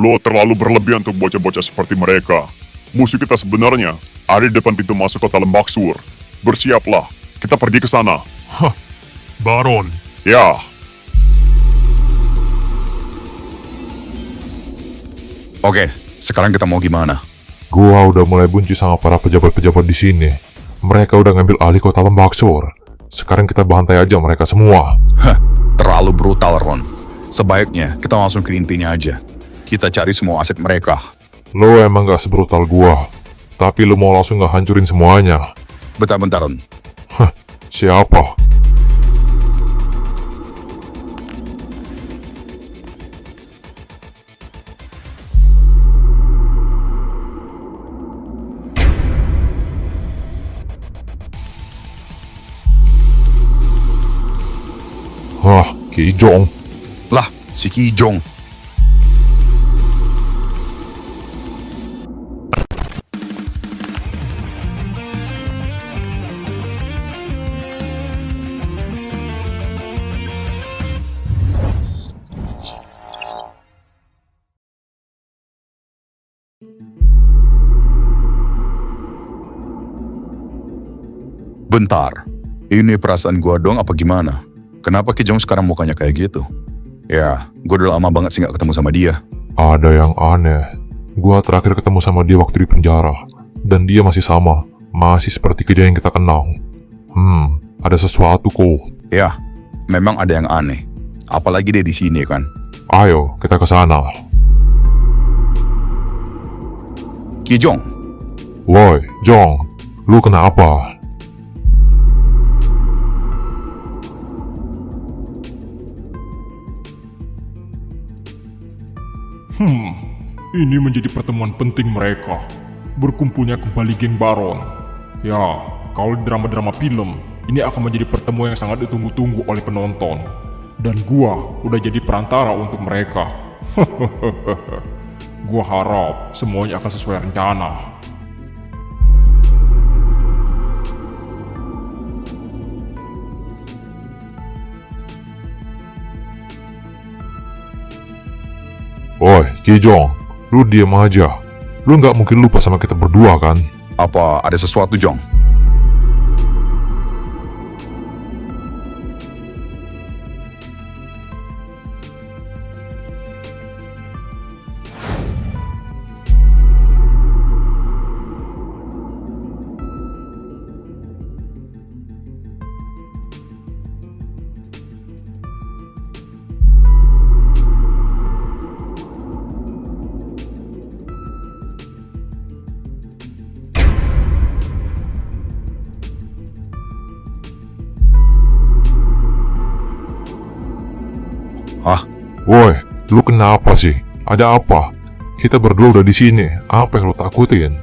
Lo terlalu berlebihan untuk bocah-bocah seperti mereka. Musuh kita sebenarnya ada di depan pintu masuk kota Lembak Sur. Bersiaplah, kita pergi ke sana. Hah, Baron. Ya, Oke, sekarang kita mau gimana? Gua udah mulai benci sama para pejabat-pejabat di sini. Mereka udah ngambil alih kota Lembak Sur. Sekarang kita bantai aja mereka semua. Hah, terlalu brutal, Ron. Sebaiknya kita langsung ke intinya aja. Kita cari semua aset mereka. Lo emang gak sebrutal gua. Tapi lo mau langsung gak hancurin semuanya. Bentar-bentar, Ron. Hah, siapa? Hah, Ki Jong. Lah, si Ki Jong. Bentar, ini perasaan gua dong apa gimana? Kenapa Ki Jong sekarang mukanya kayak gitu? Ya, gua udah lama banget sih gak ketemu sama dia. Ada yang aneh. Gua terakhir ketemu sama dia waktu di penjara. Dan dia masih sama. Masih seperti kejadian yang kita kenal. Ada sesuatu kok. Ya, memang ada yang aneh. Apalagi dia di sini kan. Ayo, kita ke sana. Ki Jong, Woi, Jong. Lu kenapa? Ini menjadi pertemuan penting mereka. Berkumpulnya kembali geng Baron. Ya, kalau di drama-drama film, ini akan menjadi pertemuan yang sangat ditunggu-tunggu oleh penonton. Dan gua udah jadi perantara untuk mereka. Gua harap semuanya akan sesuai rencana. Woi, Ki Jong. Lu diam aja. Lu nggak mungkin lupa sama kita berdua kan? apa ada sesuatu, Jong? Woi, lu kenapa sih? Ada apa? Kita berdua udah di sini. Apa yang lu takutin?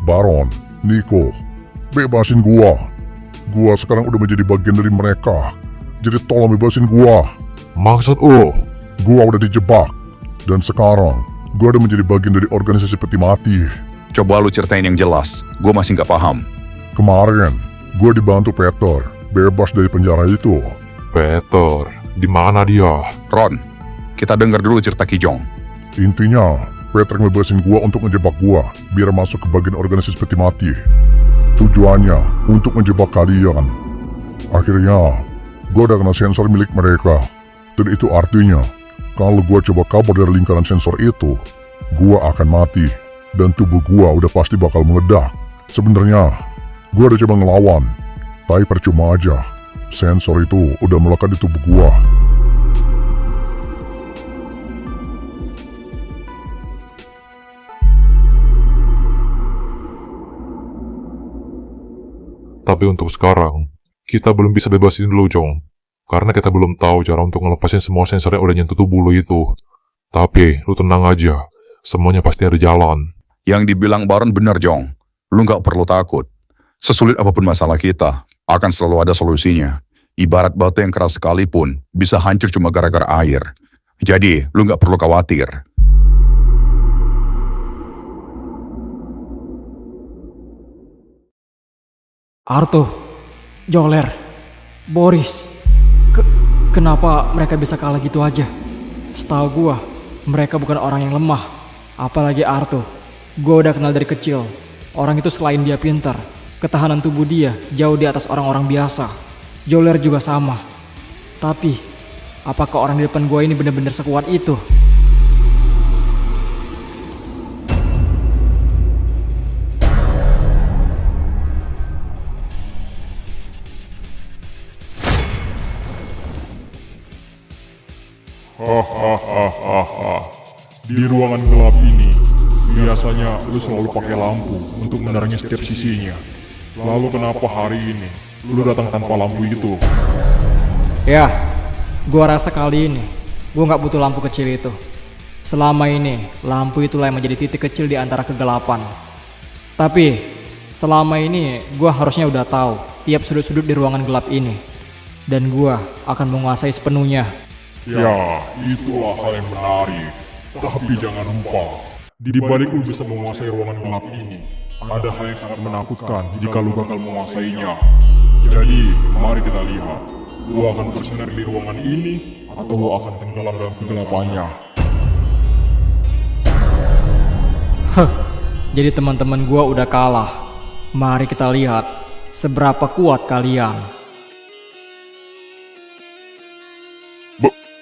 Baron, Nico, bebasin gua. Gua sekarang udah menjadi bagian dari mereka. Jadi tolong bebasin gua. Maksud lu? Gua udah dijebak. Dan sekarang, gua udah menjadi bagian dari organisasi peti mati. Coba lu ceritain yang jelas, gue masih nggak paham. Kemarin, gua dibantu Peter bebas dari penjara itu. Peter, di mana dia? Ron, kita dengar dulu cerita Ki Jong. Intinya, Peter ngebebasin gua untuk ngejebak gua biar masuk ke bagian organisasi peti mati. Tujuannya untuk menjebak kalian. Akhirnya, gua udah kena sensor milik mereka. Dan itu artinya, kalau gua coba kabur dari lingkaran sensor itu, gua akan mati. Dan tubuh gua udah pasti bakal meledak. Sebenarnya, gua udah coba ngelawan, tapi percuma aja. Sensor itu udah melekat di tubuh gua. Tapi untuk sekarang, kita belum bisa bebasin lu, Jong. Karena kita belum tahu cara untuk ngelepasin semua sensor yang udah nyentuh tubuh lu itu. Tapi, lu tenang aja. Semuanya pasti ada jalan. Yang dibilang Baron benar, Jong. Lu nggak perlu takut. Sesulit apapun masalah kita, akan selalu ada solusinya. Ibarat batu yang keras sekalipun, bisa hancur cuma gara-gara air. Jadi, lu nggak perlu khawatir. Arto, Joler, Boris. Kenapa mereka bisa kalah gitu aja? Setahu gua, Mereka bukan orang yang lemah. Apalagi Arto. Gue udah kenal dari kecil. Orang itu selain dia pintar, ketahanan tubuh dia jauh di atas orang-orang biasa. Joler juga sama. Tapi, apakah orang di depan gue ini benar-benar sekuat itu? Di ruangan gelap ini, biasanya lu selalu pakai lampu untuk menerangi setiap sisinya. Lalu kenapa hari ini lu datang tanpa lampu itu? Ya, gua rasa kali ini gua nggak butuh lampu kecil itu. Selama ini, lampu itulah yang menjadi titik kecil di antara kegelapan. Tapi, selama ini gua harusnya udah tahu tiap sudut-sudut di ruangan gelap ini. Dan gua akan menguasai sepenuhnya. Ya, itulah hal yang menarik. Tapi jangan lupa, di balik lu bisa menguasai ruangan gelap ini, ada hal yang sangat menakutkan jika lu gagal menguasainya. Jadi, mari kita lihat. Lu akan bersinar di ruangan ini, atau lu akan tenggelam dalam kegelapannya. Jadi teman-teman gua udah kalah. Mari kita lihat seberapa kuat kalian.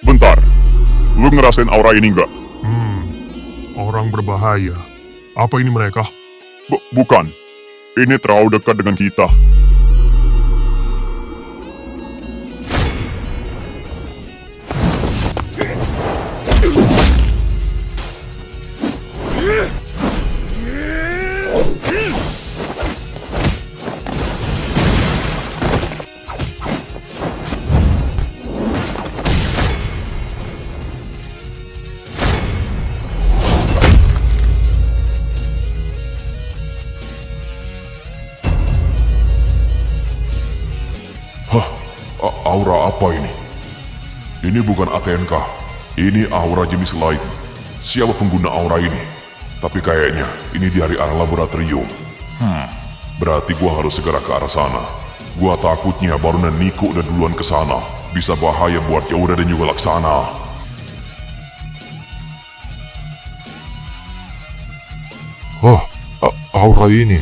Bentar, lu ngerasain aura ini nggak? Orang berbahaya. Apa ini mereka? Bukan, ini terlalu dekat dengan kita. Aura apa ini? Ini bukan ATNK. Ini aura jenis lain. Siapa pengguna aura ini? Tapi kayaknya ini dari arah laboratorium. Berarti gua harus segera ke arah sana. Gua takutnya Barunan Niko udah duluan ke sana. Bisa bahaya buat Yoda dan juga Laksana. Aura ini.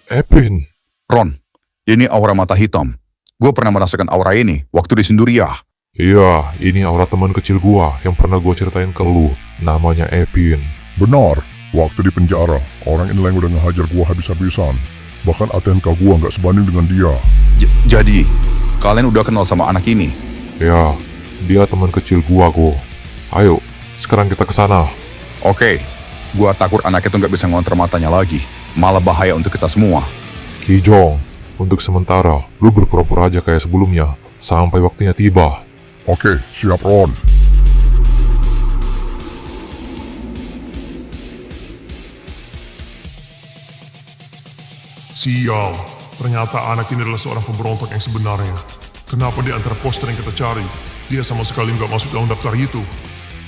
Epin. Ron, ini aura mata hitam. Gue pernah merasakan aura ini waktu di Sinduria. Iya, ini aura teman kecil gua yang pernah gua ceritain ke lu. Namanya Epin. Benar, waktu di penjara, orang ini yang udah ngehajar gua habis-habisan. Bahkan ATNK gua nggak sebanding dengan dia. Jadi, kalian udah kenal sama anak ini? Ya, dia teman kecil gua kok. Ayo, sekarang kita ke sana. Oke, gua takut anak itu nggak bisa ngontrol matanya lagi. Malah bahaya untuk kita semua. Kijong, untuk sementara, lu berpura-pura aja kayak sebelumnya, sampai waktunya tiba. Oke, siap Ron. Sial, ternyata anak ini adalah seorang pemberontak yang sebenarnya. Kenapa di antara poster yang kita cari, dia sama sekali nggak masuk dalam daftar itu?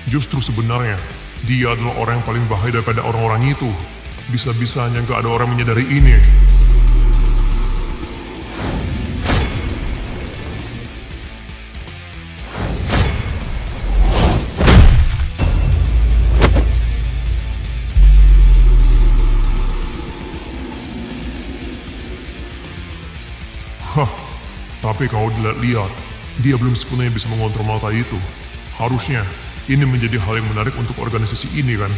Justru sebenarnya, dia adalah orang yang paling bahaya daripada orang-orang itu. Bisa-bisanya nggak ada orang menyadari ini. Tapi kalau dilihat, dia belum sepenuhnya bisa mengontrol mata itu. Harusnya, ini menjadi hal yang menarik untuk organisasi ini kan?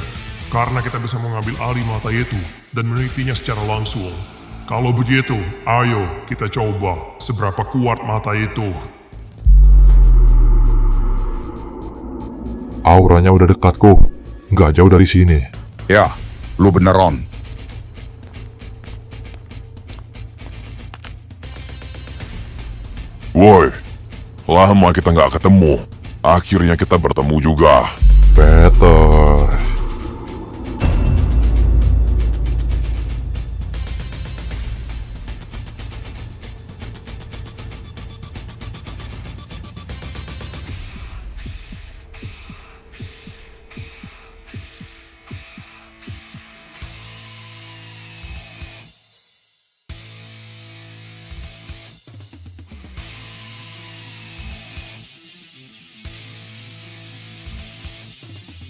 Karena kita bisa mengambil alih mata itu dan menelitinya secara langsung. Kalau begitu, ayo kita coba seberapa kuat mata itu. Auranya udah dekat kok, nggak jauh dari sini. Ya, lu bener Ron. Woi, lama kita nggak ketemu. Akhirnya kita bertemu juga. Peter.